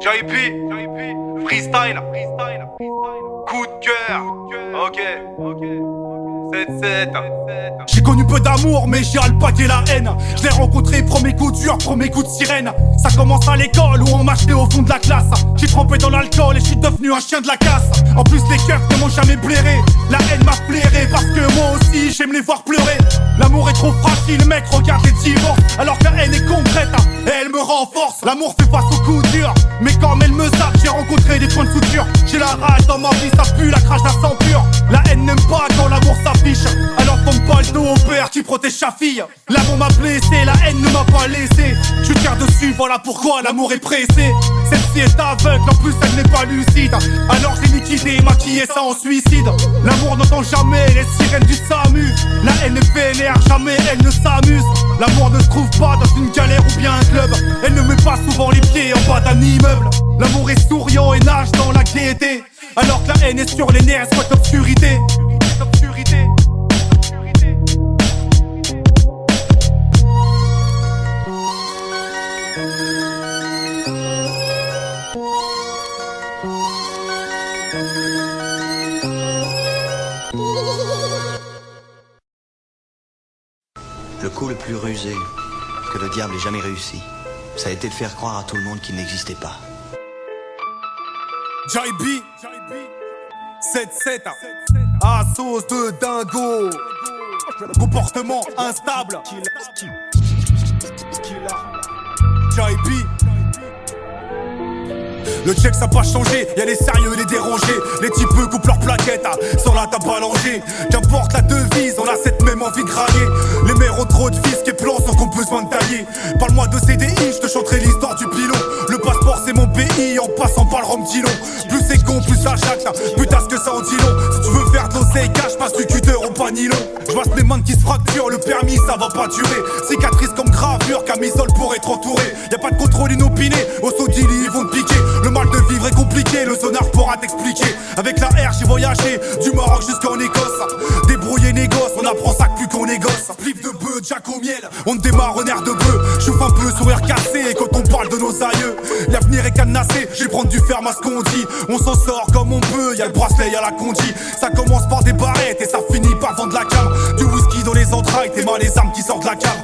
JP, freestyle, coup de cœur, ok, 7-7. J'ai connu peu d'amour mais j'ai alpagué la haine. Je l'ai rencontré, premier coup dur, premier coup de sirène. Ça commence à l'école où on m'a jeté au fond de la classe. J'ai trempé dans l'alcool et je suis devenu un chien de la casse. En plus les keufs ne m'ont jamais blairé. La haine m'a flairé parce que moi aussi j'aime les voir pleurer. L'amour est trop fragile, mec, regarde les divorces. Alors que la haine est concrète et elle me renforce. L'amour fait face aux coups durs, mais comme elle me zappe, j'ai rencontré des points de suture. J'ai la rage dans ma vie, ça pue, la crache, la sang pur. La haine n'aime pas quand l'amour s'affiche. Alors tombe pas le dos au père qui protège sa fille. L'amour m'a blessé, la haine ne m'a pas laissé. Je tire dessus, voilà pourquoi l'amour est pressé. Celle-ci est aveugle, en plus elle n'est pas lucide. Alors j'ai liquidé, maquillé ça en suicide. L'amour n'entend jamais les sirènes du SAMU. La haine est vénère, jamais elle ne s'amuse. L'amour ne se trouve pas dans une galère ou bien un club. Elle ne met pas souvent les pieds en bas d'un immeuble. L'amour est souriant et nage dans la gaieté. Alors que la haine est sur les nerfs, soit obscurité. Le coup le plus rusé que le diable ait jamais réussi, ça a été de faire croire à tout le monde qu'il n'existait pas. JB 7-7 à sauce de dingo. Comportement instable. JB. Le check ça a pas changé, y'a les sérieux et les dérangés. Les types coupent leurs plaquettes sans la table allongée. Qu'importe la devise, on a cette même envie de grailler. Les mères ont trop de fils qui plan sans qu'on besoin de tailler. Parle-moi de CDI, je te chanterai l'histoire du pilon. Le passeport c'est mon pays en passant par le rhum-dillon. Plus c'est con, plus ça jacte, putain ce que ça en dit long. Si tu veux faire de l'oseille, cache, passe du cutter au panilon. J'vois les mains qui se fracturent, le permis ça va pas durer. Cicatrice comme gravure, camisole pour être entouré. Y'a pas de contrôle inopiné, au Sodili ils vont te piquer. Le mal de vivre est compliqué, le sonar pourra t'expliquer. Avec la R j'ai voyagé, du Maroc jusqu'en Écosse. Débrouiller négoce, on apprend ça que plus qu'on négoce. Spliff de bœuf, jack au miel, on démarre en air de bœuf. Chouffe un peu, sourire cassé, quand on parle de nos aïeux. L'avenir est cadenassé, je vais prendre du ferme à ce qu'on dit. On s'en sort comme on peut, y'a le bracelet, y'a la condi. Ça commence par des barrettes et ça finit par vendre la cam. Du whisky dans les entrailles, t'es mal les armes qui sortent de la cave.